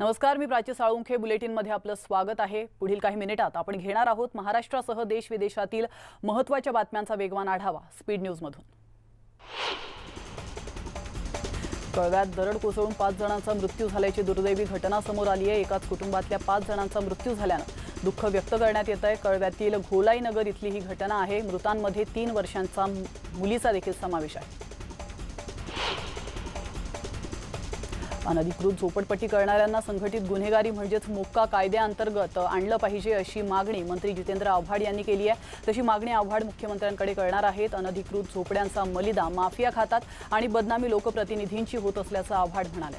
नमस्कार, मी प्राची साळुंखे. बुलेटिनमध्ये आपलं स्वागत आहे. पुढील काही मिनिटात आपण घेणार आहोत महाराष्ट्रासह देश विदेशातील महत्त्वाच्या बातम्यांचा वेगवान आढावा स्पीड न्यूजमधून. कळव्यात दरड कोसळून 5 जणांचा मृत्यू झाल्याची दुर्दैवी घटना समोर आली आहे. एकाच कुटुंबातल्या 5 जणांचा मृत्यू झाल्यानं दुःख व्यक्त करण्यात येत आहे. कळव्यातील घोलाई नगर इथली ही घटना आहे. मृतांमध्ये 3 वर्षांचा मुलीचा देखील समावेश आहे. अनधिकृत झोपडपट्टी करणाऱ्यांना संघटित गुन्हेगारी म्हणजेच मोक्का कायद्याअंतर्गत आणलं पाहिजे अशी मागणी मंत्री जितेंद्र आव्हाड यांनी केली आहे. तशी मागणी आव्हाड मुख्यमंत्र्यांकडे करणार आहेत. अनधिकृत झोपड्यांचा मलिदा माफिया खातात आणि बदनामी लोकप्रतिनिधींची होत असल्याचं आव्हाड म्हणाले.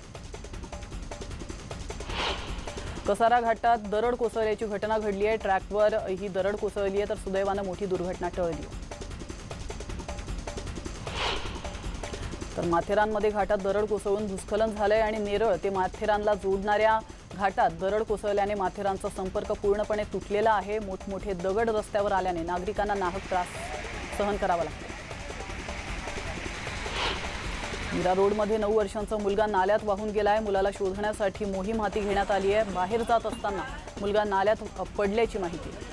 कसारा घाटात दरड कोसळल्याची घटना घडली आहे. ट्रॅकवर ही दरड कोसळली आहे तर सुदैवानं मोठी दुर्घटना टळली आहे. तर माथेरानमध्ये घाटात दरड कोसळून भूस्खलन झालंय आणि नेरळ ते माथेरानला जोडणाऱ्या घाटात दरड कोसळल्याने माथेरानचा संपर्क पूर्णपणे तुटलेला आहे. मोठमोठे दगड रस्त्यावर आल्याने नागरिकांना नाहक त्रास सहन करावा लागतो. मीरा रोडमध्ये 9 वर्षांचा मुलगा नाल्यात वाहून गेलाय. मुलाला शोधण्यासाठी मोहीम हाती घेण्यात आली आहे. बाहेर जात असताना मुलगा नाल्यात पडल्याची माहिती आहे.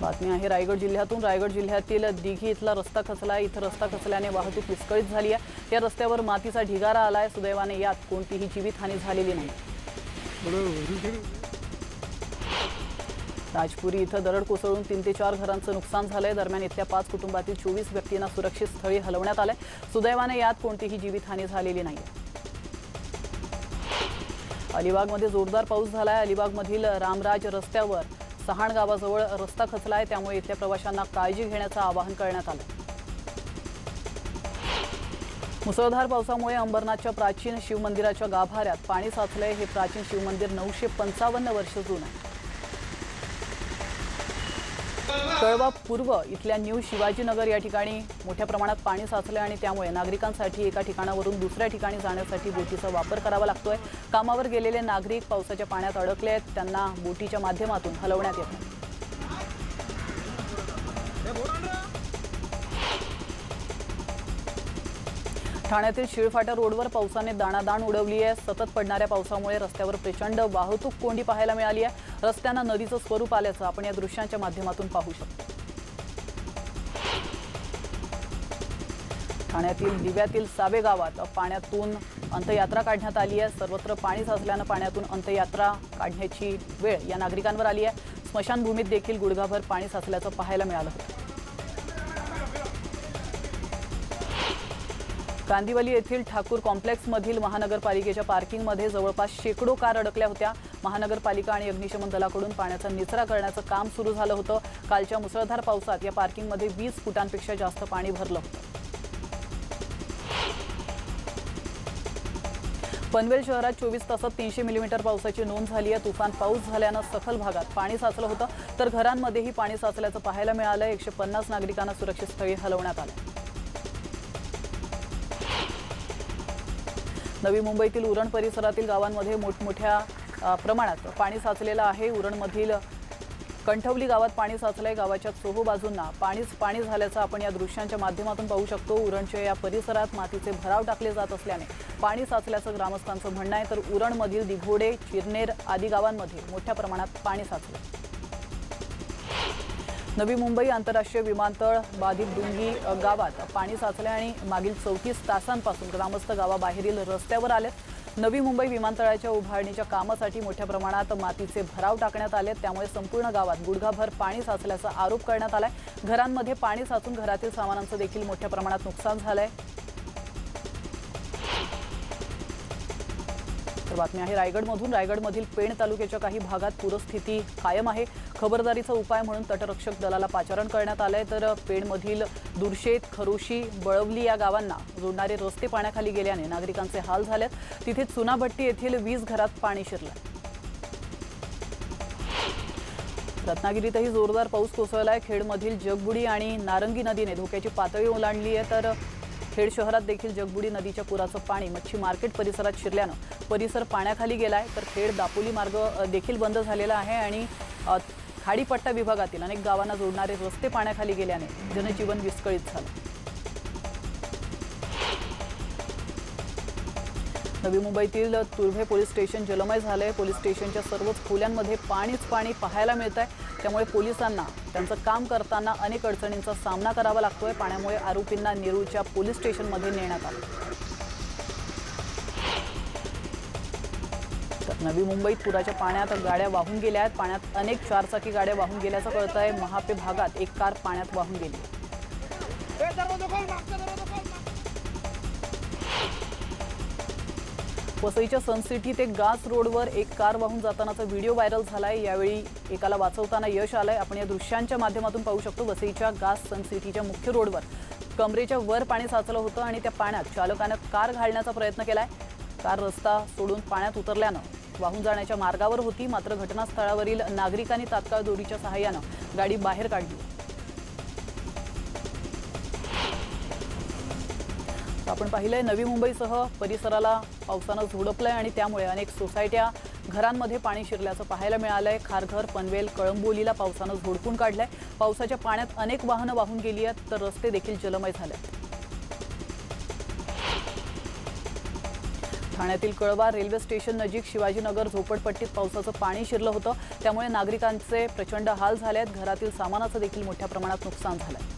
बातमी आहे रायगड जिल्ह्यातून. रायगड जिल्ह्यातील दिघी इथला रस्ता खचलाय. इथं रस्ता खचल्याने वाहतूक विस्कळीत झाली आहे. या रस्त्यावर मातीचा ढिगारा आलाय. सुदैवाने यात कोणतीही जीवितहानी झालेली नाही. राजपुरी इथं दरड कोसळून 3 ते 4 घरांचं नुकसान झालंय. दरम्यान इथल्या 5 कुटुंबातील 24 व्यक्तींना सुरक्षित स्थळी हलवण्यात आलंय. सुदैवाने यात कोणतीही जीवितहानी झालेली नाही. अलिबागमध्ये जोरदार पाऊस झालाय. अलिबागमधील रामराज रस्त्यावर सहाण गावाजवळ रस्ता खचलाय. त्यामुळे इथल्या प्रवाशांना काळजी घेण्याचं आवाहन करण्यात आलं. मुसळधार पावसामुळे अंबरनाथच्या प्राचीन शिवमंदिराच्या गाभाऱ्यात पाणी साचलंय. हे प्राचीन शिवमंदिर 955 वर्ष जुनं आहे. कळवा पूर्व इथल्या न्यू शिवाजीनगर या ठिकाणी मोठ्या प्रमाणात पाणी साचलंय आणि त्यामुळे नागरिकांसाठी एका ठिकाणावरून दुसऱ्या ठिकाणी जाण्यासाठी बोटीचा वापर करावा लागतोय. कामावर गेलेले नागरिक पावसाच्या पाण्यात अडकले आहेत. त्यांना बोटीच्या माध्यमातून हलवण्यात येत आहे. ठाण्यातील शिळफाटा रोडवर पावसाने दाणादाण उडवली आहे. सतत पडणाऱ्या पावसामुळे रस्त्यावर प्रचंड वाहतूक कोंडी पाहायला मिळाली आहे. रस्त्यांना नदीचं स्वरूप आल्याचं आपण या दृश्यांच्या माध्यमातून पाहू शकतो. ठाण्यातील दिव्यातील सावे गावात पाण्यातून अंत्ययात्रा काढण्यात आली आहे. सर्वत्र पाणी साचल्यानं पाण्यातून अंत्ययात्रा काढण्याची वेळ या नागरिकांवर आली आहे. स्मशानभूमीत देखील गुडघाभर पाणी साचल्याचं पाहायला मिळालं होतं. कांदिवली येथील ठाकूर कॉम्प्लेक्समधील महानगरपालिकेच्या पार्किंगमध्ये जवळपास शेकडो कार अडकल्या होत्या. महानगरपालिका आणि अग्निशमन दलाकडून पाण्याचा निचरा करण्याचं काम सुरू झालं होतं. कालच्या मुसळधार पावसात या पार्किंगमध्ये 20 फुटांपेक्षा जास्त पाणी भरलं होतं. पनवेल शहरात 24 तासात 300 मिलीमीटर पावसाची नोंद झाली आहे. तुफान पाऊस झाल्यानं सखल भागात पाणी साचलं होतं तर घरांमध्येही पाणी साचल्याचं पाहायला मिळालं. 150 नागरिकांना सुरक्षित स्थळी हलवण्यात आलं. नवी मुंबईतील उरण परिसरातील गावांमध्ये मोठमोठ्या प्रमाणात पाणी साचलेलं आहे. उरणमधील कंठवली गावात पाणी साचलंय. गावाच्या चोहो बाजूंना पाणी झाल्याचं आपण या दृश्यांच्या माध्यमातून पाहू शकतो. उरणच्या या परिसरात मातीचे भराव टाकले जात असल्याने पाणी साचल्याचं ग्रामस्थांचं म्हणणं आहे. तर उरणमधील दिघोडे, चिरनेर आदी गावांमध्ये मोठ्या प्रमाणात पाणी साचलं. नवी मुंबई आंतरराष्ट्रीय विमानतळ बाधित डुंगी गावात पाणी साचले आणि मागील 34 तासांपासून ग्रामस्थ गावाबाहेरील रस्त्यावर आलेत. नवी मुंबई विमानतळाच्या उभारणीच्या कामासाठी मोठ्या प्रमाणात मातीचे भराव टाकण्यात आले. त्यामुळे संपूर्ण गावात गुडघाभर पाणी साचल्याचा आरोप करण्यात आलाय. घरांमध्ये पाणी साचून घरातील सामानांचं देखील मोठ्या प्रमाणात नुकसान झालंय. तर बातमी आहे रायगडमधून. रायगडमधील पेण तालुक्याच्या काही भागात पूरस्थिती कायम आहे. खबरदारीचा उपाय म्हणून तटरक्षक दलाला पाचारण करण्यात आलंय. तर पेणमधील दुर्शेत, खरोशी, बळवली या गावांना जोडणारे रस्ते पाण्याखाली गेल्याने नागरिकांचे हाल झालेत. तिथे चुनाभट्टी येथील 20 घरात पाणी शिरलंय. रत्नागिरीतही जोरदार पाऊस कोसळलाय. खेडमधील जगबुडी आणि नारंगी नदीने धोक्याची पातळी ओलांडली आहे. तर खेड शहरात देखील जगबुडी नदीच्या पुराचं पाणी मच्छी मार्केट परिसरात शिरल्यानं परिसर पाण्याखाली गेलाय. तर खेड दापोली मार्ग देखील बंद झालेला आहे आणि खाडीपट्टा विभागातील अनेक गावांना जोडणारे रस्ते पाण्याखाली गेल्याने जनजीवन विस्कळीत झालं. नवी मुंबईतील तुर्भे पोलीस स्टेशन जलमय झाले। पोलीस स्टेशनच्या सर्वच खोल्यांमध्ये पाणीच पाणी पाहायला मिळत आहे। त्यामुळे पोलिसांना त्यांचं काम करताना अनेक अडचणींचा सामना करावा लागतोय। पाण्यामुळे आरोपींना नेरूळच्या पोलीस स्टेशनमध्ये नेण्यात आलं। तर नवी मुंबईत पुराच्या पाण्यात गाड्या वाहून गेल्या आहेत। पाण्यात अनेक चारचाकी गाड्या वाहून गेल्याचं कळतंय। महापे भागात एक कार पाण्यात वाहून गेली। वसईच्या सनसिटी ते गास रोडवर एक कार वाहून जातानाचा व्हिडिओ व्हायरल झालाय। यावेळी एकाला वाचवताना यश आलंय। आपण या दृश्यांच्या माध्यमातून पाहू शकतो। वसईच्या गास सनसिटीच्या मुख्य रोडवर कमरेच्या वर पाणी साचलं होतं आणि त्या पाण्यात चालकानं कार घालण्याचा प्रयत्न केलाय। कार रस्ता सोडून पाण्यात उतरल्यानं वाहून जाण्याच्या मार्गावर होती। मात्र घटनास्थळावरील नागरिकांनी तात्काळ दोरीच्या सहाय्यानं गाडी बाहेर काढली। आपण पाहिलंय नवी मुंबईसह परिसराला पावसानं झोडपलंय आणि त्यामुळे अनेक सोसायट्या घरांमध्ये पाणी शिरल्याचं पाहायला मिळालंय। खारघर, पनवेल, कळंबोलीला पावसानं झोडपून काढलंय। पावसाच्या पाण्यात अनेक वाहनं वाहून गेली आहेत तर रस्ते देखील जलमय झाले। ठाण्यातील कळवा रेल्वे स्टेशन नजीक शिवाजीनगर झोपडपट्टीत पावसाचं पाणी शिरलं होतं। त्यामुळे नागरिकांचे प्रचंड हाल झाले आहेत। घरातील सामानाचं देखील मोठ्या प्रमाणात नुकसान झालंय।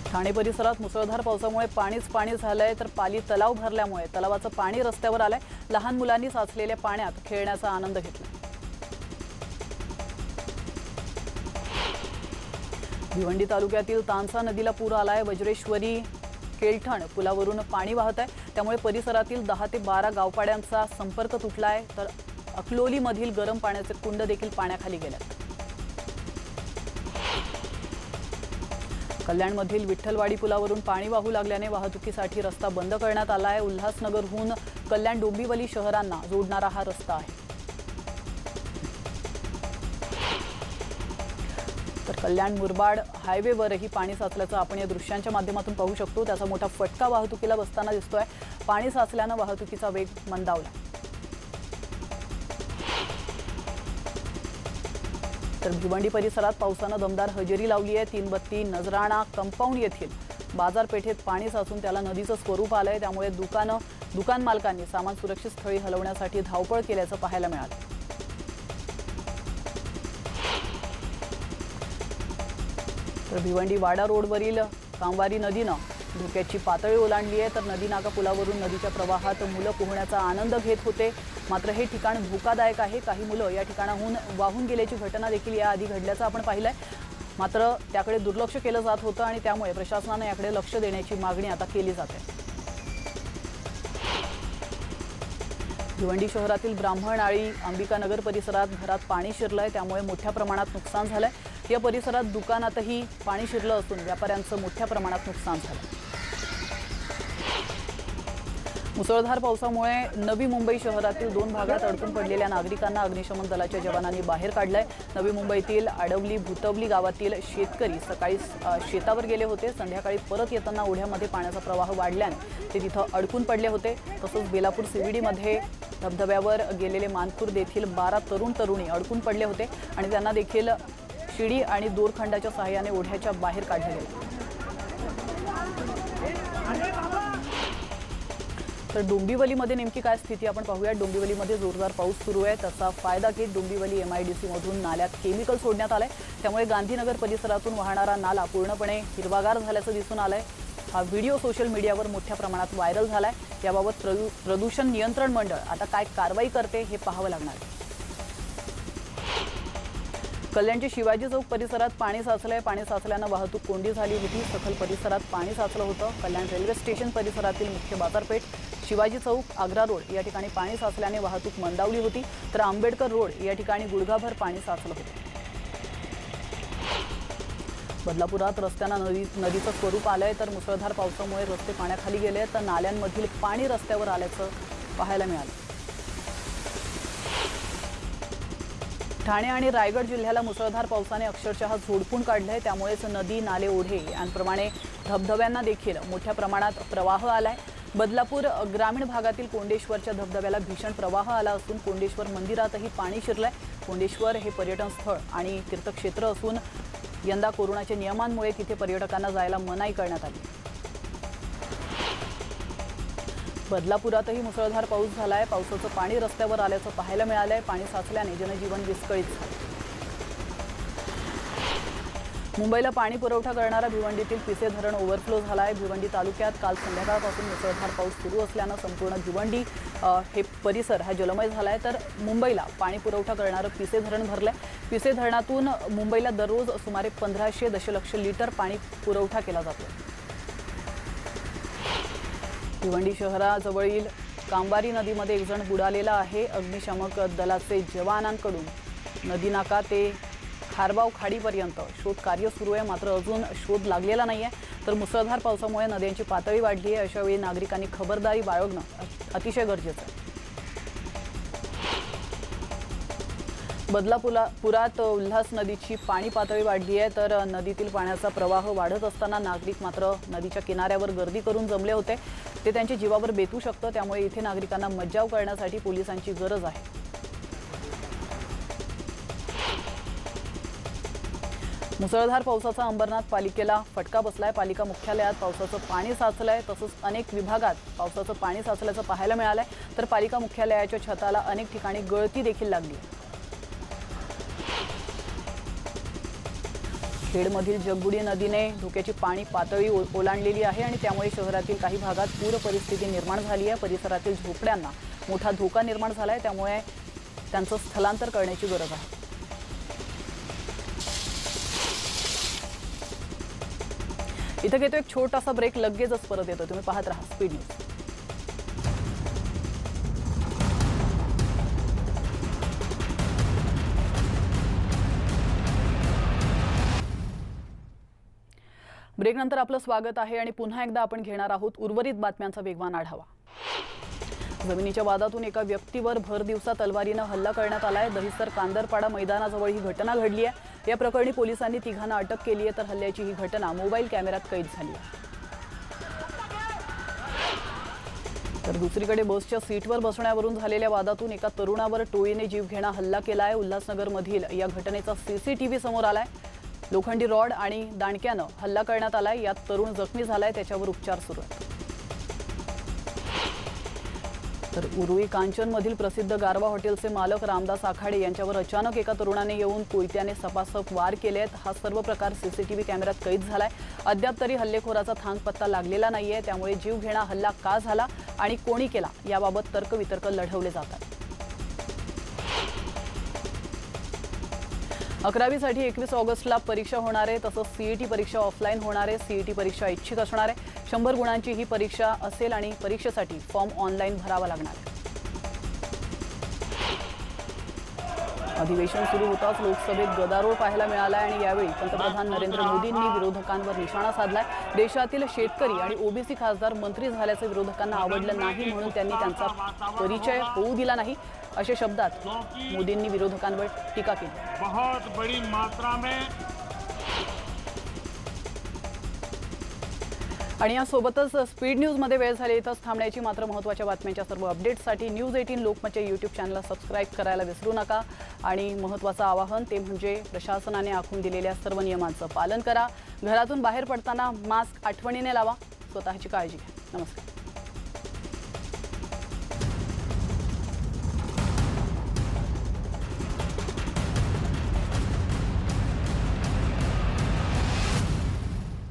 ठाणे परिसरात मुसळधार पावसामुळे पाणीच पाणी झालंय तर पाली तलाव भरल्यामुळे तलावाचं पाणी रस्त्यावर आलंय। लहान मुलांनी साचलेल्या पाण्यात खेळण्याचा आनंद घेतला। भिवंडी तालुक्यातील तानसा नदीला पूर आलाय। वज्रेश्वरी केळठण पुलावरून पाणी वाहत आहे। त्यामुळे परिसरातील 10 ते 12 गावपाड्यांचा संपर्क तुटलाय तर अकलोलीमधील गरम पाण्याचे कुंड देखील पाण्याखाली गेलेत। कल्याणमधील विठ्ठलवाडी पुलावरून पाणी वाहू लागल्याने वाहतुकीसाठी रस्ता बंद करण्यात आला आहे। उल्हासनगरहून कल्याण डोंबिवली शहरांना जोडणारा हा रस्ता आहे। तर कल्याण मुरबाड हायवेवरही पाणी साचल्याचं आपण या दृश्यांच्या माध्यमातून पाहू शकतो। त्याचा मोठा फटका वाहतुकीला बसताना दिसतोय। पाणी साचल्यानं वाहतुकीचा वेग मंदावला। तर भिवंडी परिसरात पावसानं दमदार हजेरी लावली आहे। तीनबत्ती नजराणा कंपाऊंड येथील बाजारपेठेत पाणी साचून त्याला नदीचं स्वरूप आलंय। त्यामुळे दुकान मालकांनी सामान सुरक्षित स्थळी हलवण्यासाठी धावपळ केल्याचं पाहायला मिळालं। तर भिवंडी वाडा रोडवरील कामवारी नदीनं धोक्याची पातळी ओलांडली आहे। तर नदी नाका पुलावरून नदीच्या प्रवाहात मुलं पोहण्याचा आनंद घेत होते। मात्र हे ठिकाण धोकादायक आहे। काही मुलं या ठिकाणाहून वाहून गेल्याची घटना देखील याआधी घडल्याचं आपण पाहिलंय। मात्र त्याकडे दुर्लक्ष केलं जात होतं आणि त्यामुळे प्रशासनाने याकडे लक्ष देण्याची मागणी आता केली जाते। भिवंडी शहरातील ब्राह्मणआळी अंबिकानगर परिसरात घरात पाणी शिरलंय। त्यामुळे मोठ्या प्रमाणात नुकसान झालंय। या परिसरात दुकानातही पाणी शिरलं असून व्यापाऱ्यांचं मोठ्या प्रमाणात नुकसान झालं। मुसळधार पावसामुळे नवी मुंबई शहरातील 2 भागात अडकून पडलेल्या नागरिकांना अग्निशमन दलाच्या जवानांनी बाहेर काढलंय। नवी मुंबईतील आडवली भुतवली गावातील शेतकरी सकाळी शेतावर गेले होते। संध्याकाळी परत येताना ओढ्यामध्ये पाण्याचा प्रवाह वाढल्याने ते तिथं अडकून पडले होते। तसंच बेलापूर सीव्हीडीमध्ये धबधब्यावर गेलेले मानखुर्द देखील 12 तरुण तरुणी अडकून पडले होते आणि त्यांना देखील शिडी आणि दोरखंडाच्या सहाय्याने ओढ्याच्या बाहेर काढले गेले। तर डोंबिवलीमध्ये नेमकी काय स्थिती आपण पाहूया। डोंबिवलीमध्ये जोरदार पाऊस सुरू आहे। त्याचा फायदा घेत डोंबिवली MIDC मधून नाल्यात केमिकल सोडण्यात आलंय। त्यामुळे गांधीनगर परिसरातून वाहणारा नाला पूर्णपणे हिरवागार झाल्याचं दिसून आलंय। हा व्हिडिओ सोशल मीडियावर मोठ्या प्रमाणात व्हायरल झालाय। याबाबत प्रदूषण नियंत्रण मंडळ आता काय कारवाई करते हे पाहावं लागणार आहे। कल्याणच्या शिवाजी चौक परिसरात पाणी साचलंय। पाणी साचल्यानं वाहतूक कोंडी झाली होती। सखल परिसरात पाणी साचलं होतं। कल्याण रेल्वे स्टेशन परिसरातील मुख्य बाजारपेठ शिवाजी चौक आग्रा रोड या ठिकाणी पाणी साचल्याने वाहतूक मंदावली होती। तर आंबेडकर रोड या ठिकाणी गुडघाभर पाणी साचलं होतं। बदलापुरात रस्त्यांना नदीचं स्वरूप आलंय। तर मुसळधार पावसामुळे रस्ते पाण्याखाली गेले तर नाल्यांमधील पाणी रस्त्यावर आल्याचं पाहायला मिळालं। ठाणे आणि रायगड जिल्ह्याला मुसळधार पावसाने अक्षरशः झोडपून काढलंय। त्यामुळेच नदी नाले ओढे यांप्रमाणे धबधब्यांना देखील मोठ्या प्रमाणात प्रवाह आलाय। बदलापूर ग्रामीण भागातील कोंडेश्वरच्या धबधब्याला भीषण प्रवाह आला असून कोंडेश्वर मंदिरातही पाणी शिरलंय। कोंडेश्वर हे पर्यटन स्थळ आणि तीर्थक्षेत्र असून यंदा कोरोनाच्या नियमांमुळे तिथे पर्यटकांना जायला मनाई करण्यात आली। बदलापुरातही मुसळधार पाऊस झालाय। पावसाचं पाणी रस्त्यावर आल्याचं पाहायला मिळालंय। पाणी साचल्याने जनजीवन विस्कळीत झालं। मुंबईला पाणी पुरवठा करणारा भिवंडीतील पिसे धरण ओव्हरफ्लो झालाय। भिवंडी तालुक्यात काल संध्याकाळपासून मुसळधार पाऊस सुरू असल्यानं संपूर्ण भिवंडी हे परिसर हा जलमय झालाय। तर मुंबईला पाणी पुरवठा करणारं पिसे धरण भरलंय। पिसे धरणातून मुंबईला दररोज सुमारे 1500 दशलक्ष लिटर पाणी पुरवठा केला जातो। भिवंडी शहराजवळील कांबारी नदीमध्ये एक जण बुडालेला आहे। अग्निशमक दलाचे जवानांकडून नदीनाका ते खारबाव खाडीपर्यंत शोध कार्य सुरू आहे, मात्र अजून शोध लागलेला नाहीये। तर मुसळधार पावसामुळे नद्यांची पातळी वाढली आहे। अशा वेळी नागरिकांनी खबरदारी बाळगणं अतिशय गरजेचं आहे। बदलापुरात उल्हास नदीची पाणी पातळी वाढली आहे। तर नदीतील पाण्याचा प्रवाह वाढत असताना नागरिक मात्र नदीच्या किनाऱ्यावर गर्दी करून जमले होते। ते त्यांच्या जीवावर बेतू शकतं, त्यामुळे इथे नागरिकांना मज्जाव करण्यासाठी पोलिसांची गरज आहे। मुसळधार पावसाचा अंबरनाथ पालिकेला फटका बसलाय। पालिका मुख्यालयात पावसाचं पाणी साचलंय, तसंच अनेक विभागात पावसाचं पाणी साचल्याचं पाहायला मिळालंय। तर पालिका मुख्यालयाच्या छताला अनेक ठिकाणी गळती देखील लागली। खेडमधील जगबुडी नदीने धोक्याची पाणी पातळी ओलांडलेली आहे आणि त्यामुळे शहरातील काही भागात पूर परिस्थिती निर्माण झाली आहे। परिसरातील झोपड्यांना मोठा धोका निर्माण झालाय, त्यामुळे त्यांचं स्थलांतर करण्याची गरज आहे। इथं घेतो एक छोटासा ब्रेक, लगेचच परत येतो। तुम्ही पाहत राहा स्पीड न्यूज। ब्रेकनंतर आपलं स्वागत आहे आणि पुन्हा एकदा आपण घेणार आहोत उर्वरित बातम्यांचा वेगवान आढावा। जमिनीच्या वादातून एका व्यक्तीवर भर दिवसा तलवारीनं हल्ला करण्यात आलाय। दहिसर कांदरपाडा मैदानाजवळ ही घटना घडली आहे। या प्रकरणी पोलिसांनी तिघांना अटक केली आहे। तर हल्ल्याची ही घटना मोबाईल कॅमेऱ्यात कैद झाली आहे। तर दुसरीकडे बसच्या सीटवर बसण्यावरून झालेल्या वादातून एका तरुणावर टोळीने जीवघेणा हल्ला केलाय। उल्हासनगरमधील या घटनेचा सीसीटीव्ही समोर आलाय। लोखंडी रॉड आणि दांडक्यानं हल्ला करण्यात आलाय। यात तरुण जखमी झालाय, त्याच्यावर उपचार सुरू आहेत। तर उरुळी कांचनमधील प्रसिद्ध गारवा हॉटेलचे मालक रामदास आखाडे यांच्यावर अचानक एका तरुणाने येऊन कोयत्याने सपासप वार केलेत। हा सर्व प्रकार सीसीटीव्ही कॅमेऱ्यात कैद झालाय। अद्याप तरी हल्लेखोराचा थांगपत्ता लागलेला नाहीये, त्यामुळे जीवघेणा हल्ला का झाला आणि कोणी केला याबाबत तर्कवितर्क लढवले जातात। 11वीसाठी 21 ऑगस्टला परीक्षा होणार आहे, तसंच सीईटी परीक्षा ऑफलाईन होणार आहे। सीईटी परीक्षा ऐच्छिक असणार आहे। 100 गुणांची ही परीक्षा असेल आणि परीक्षेसाठी फॉर्म ऑनलाईन भरावा लागणार आहे। अधिवेशन सुरू होताच लोकसभेत गदारोळ पाहायला मिळाला आणि यावेळी पंतप्रधान नरेंद्र मोदींनी विरोधकांवर निशाणा साधलाय। देशातील शेतकरी आणि ओबीसी खासदार मंत्री झाल्याचं विरोधकांना आवडलं नाही, म्हणून त्यांनी त्यांचा परिचय होऊ दिला नाही, अशा शब्दात मोदींनी विरोधकांवर टीका केली। बहुत बड़ी मात्रा में आणि यासोबतच स्पीड न्यूजमध्ये वेळ झाली इथंच थांबण्याची। मात्र महत्त्वाच्या बातम्यांच्या सर्व अपडेट्ससाठी न्यूज 18 लोकमतच्या यूट्यूब चॅनलला सबस्क्राईब करायला विसरू नका। आणि महत्त्वाचं आवाहन ते म्हणजे प्रशासनाने आखून दिलेल्या सर्व नियमांचं पालन करा। घरातून बाहेर पडताना मास्क आठवणीने लावा। स्वतःची काळजी घ्या। नमस्कार।